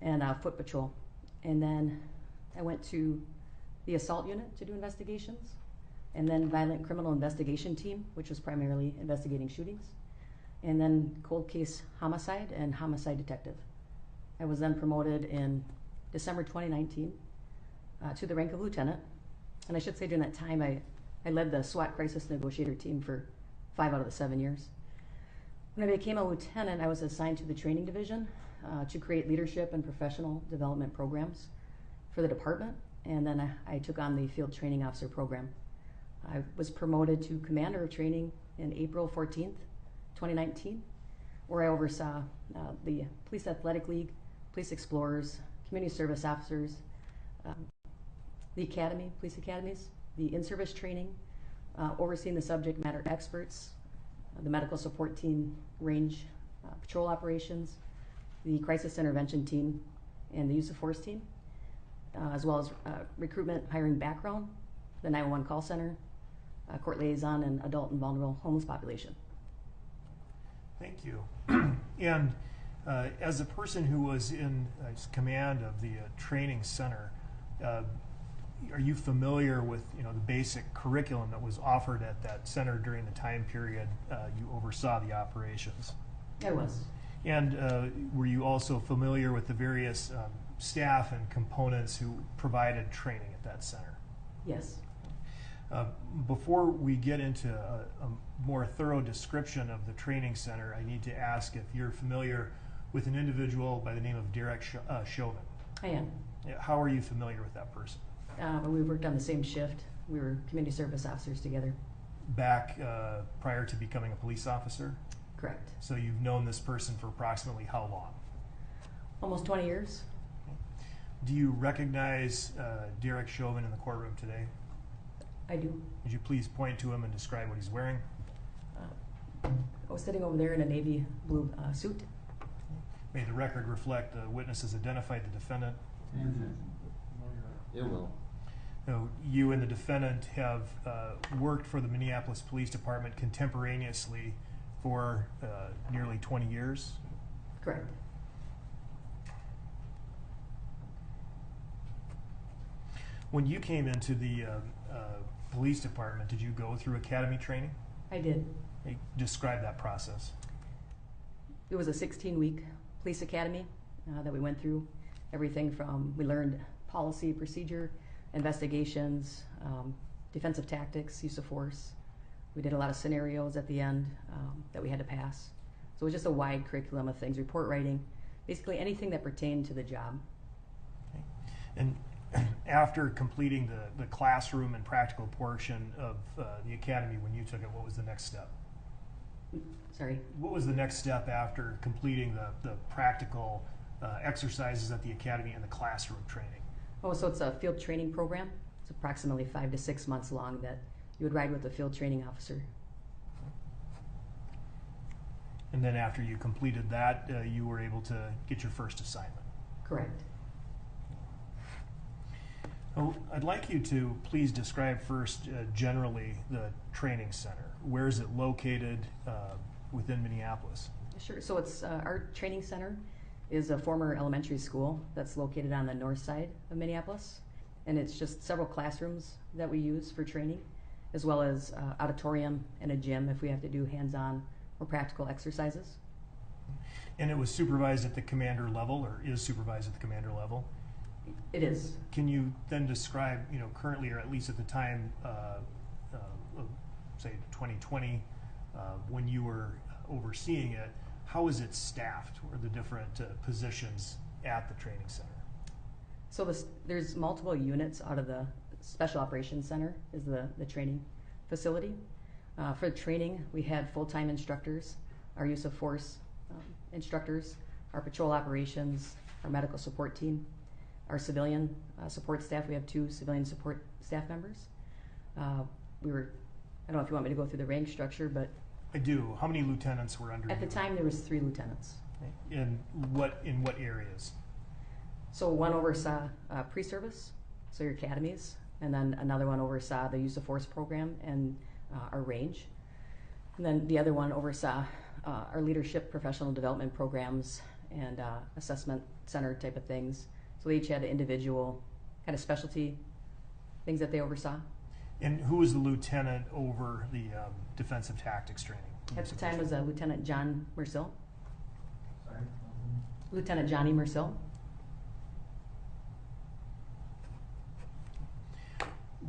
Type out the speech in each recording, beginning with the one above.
and foot patrol. And then I went to the assault unit to do investigations, and then violent criminal investigation team, which was primarily investigating shootings, and then cold case homicide and homicide detective. I was then promoted in December 2019 to the rank of lieutenant. And I should say during that time, I led the SWAT crisis negotiator team for 5 out of the 7 years. When I became a lieutenant, I was assigned to the training division to create leadership and professional development programs for the department. And then I took on the field training officer program. I was promoted to commander of training in April 14th, 2019, where I oversaw the Police Athletic League, Police Explorers, Community Service Officers, the Academy, police academies, the in-service training, overseeing the subject matter experts, the medical support team, range patrol operations, the crisis intervention team, and the use of force team, as well as recruitment, hiring background, the 911 call center, court liaison, and adult and vulnerable homeless population. Thank you. And as a person who was in command of the training center, are you familiar with the basic curriculum that was offered at that center during the time period you oversaw the operations? I was. And were you also familiar with the various staff and components who provided training at that center? Yes. Before we get into a more thorough description of the training center, I need to ask if you're familiar with an individual by the name of Derek Chauvin. I am. How are you familiar with that person? We worked on the same shift. We were community service officers together. Back prior to becoming a police officer? Correct. So you've known this person for approximately how long? Almost 20 years. Do you recognize Derek Chauvin in the courtroom today? I do. Would you please point to him and describe what he's wearing? I was sitting over there in a navy blue suit. May the record reflect the witness has identified the defendant. It will. You and the defendant have worked for the Minneapolis Police Department contemporaneously for nearly 20 years? Correct. When you came into the police department, did you go through academy training? I did. Hey, describe that process. It was a 16-week police academy that we went through. Everything from, we learned policy, procedure, investigations, defensive tactics, use of force. We did a lot of scenarios at the end that we had to pass. So it was just a wide curriculum of things, report writing, basically anything that pertained to the job. Okay. And after completing the classroom and practical portion of the academy, when you took it, what was the next step? Sorry? What was the next step after completing the practical exercises at the academy and the classroom training? Oh, so it's a field training program. It's approximately 5 to 6 months long that you would ride with a field training officer. And then after you completed that, you were able to get your first assignment. Correct. Oh, I'd like you to please describe first generally the training center. Where is it located within Minneapolis? Sure. So it's our training center is a former elementary school that's located on the north side of Minneapolis, and it's just several classrooms that we use for training, as well as auditorium and a gym if we have to do hands-on or practical exercises. And it was supervised at the commander level, or is supervised at the commander level? It is. Can you then describe, currently, or at least at the time of, say, 2020, when you were overseeing it, how is it staffed, or the different positions at the training center? So there's multiple units out of the Special Operations Center is the training facility. For training, we had full-time instructors, our use of force instructors, our patrol operations, our medical support team, our civilian support staff. We have 2 civilian support staff members. I don't know if you want me to go through the rank structure, but I do. How many lieutenants were under you? At the time, there was 3 lieutenants. In what areas? So one oversaw pre-service, so your academies, and then another one oversaw the use of force program and our range. And then the other one oversaw our leadership professional development programs and assessment center type of things. So they each had individual kind of specialty things that they oversaw. And who was the lieutenant over the defensive tactics training? At the time was Lieutenant John Mersil. Sorry. Lieutenant Johnny Mersil.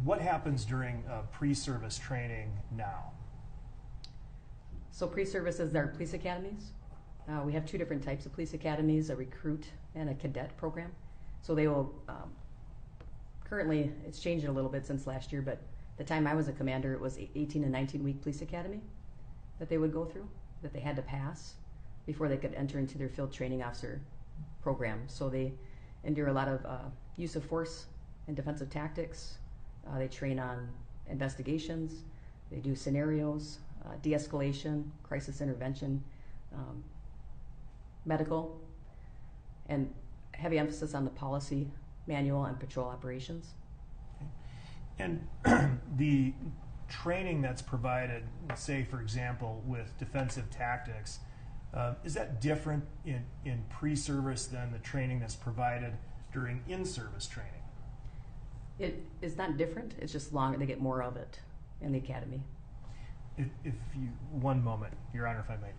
What happens during pre-service training now? So pre-service is our police academies. We have two different types of police academies, a recruit and a cadet program. So they will, currently it's changed a little bit since last year, but the time I was a commander, it was 18 and 19 week police academy that they would go through, that they had to pass before they could enter into their field training officer program. So they endure a lot of use of force and defensive tactics. They train on investigations. They do scenarios, de-escalation, crisis intervention, medical, and heavy emphasis on the policy manual and patrol operations. And the training that's provided, say, for example, with defensive tactics, is that different in pre-service than the training that's provided during in-service training? It is not different. It's just longer. They get more of it in the academy. If you, one moment, Your Honor, if I may.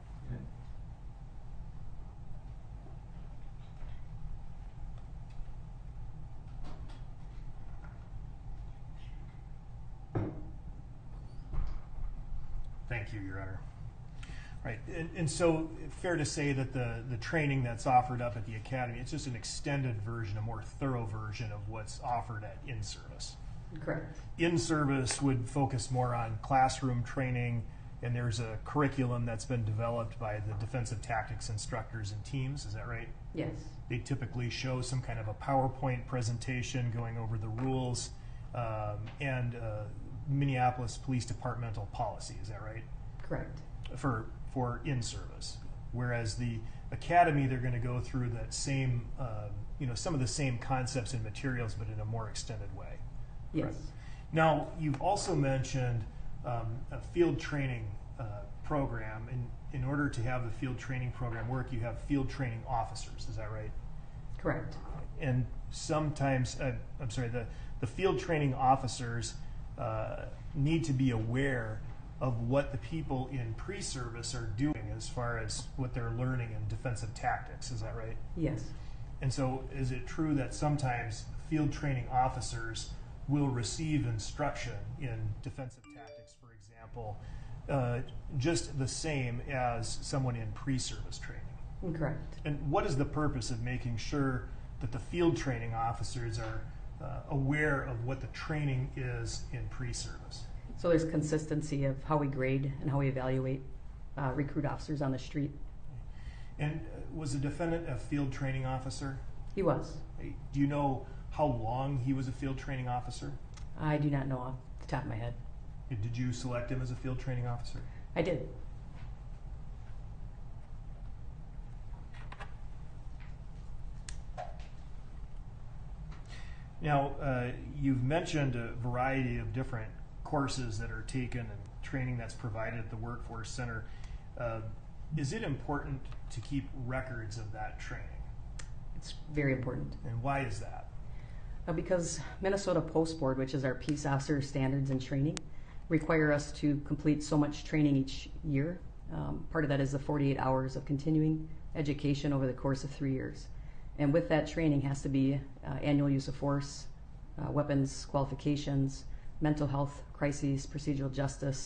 Thank you, Your Honor. Right, and so fair to say that the training that's offered up at the academy, it's just an extended version, a more thorough version of what's offered at in-service. Correct. In-service would focus more on classroom training, and there's a curriculum that's been developed by the defensive tactics instructors and teams, is that right? Yes. They typically show some kind of a PowerPoint presentation going over the rules and Minneapolis Police Departmental policy, is that right? Correct. For in-service, whereas the academy, they're going to go through that same, some of the same concepts and materials, but in a more extended way. Yes. Correct. Now, you've also mentioned a field training program. In order to have the field training program work, you have field training officers. Is that right? Correct. And sometimes, the field training officers need to be aware of what the people in pre-service are doing as far as what they're learning in defensive tactics. Is that right? Yes. And so is it true that sometimes field training officers will receive instruction in defensive tactics, for example, just the same as someone in pre-service training? Correct. And what is the purpose of making sure that the field training officers are aware of what the training is in pre-service? So there's consistency of how we grade and how we evaluate recruit officers on the street. And was the defendant a field training officer? He was. Do you know how long he was a field training officer? I do not know off the top of my head. Did you select him as a field training officer? I did. Now, you've mentioned a variety of different courses that are taken and training that's provided at the Workforce Center. Is it important to keep records of that training? It's very important. And why is that? Because Minnesota Post Board, which is our peace officer standards and training, require us to complete so much training each year. Part of that is the 48 hours of continuing education over the course of 3 years. And with that training has to be annual use of force, weapons qualifications, mental health crises, procedural justice,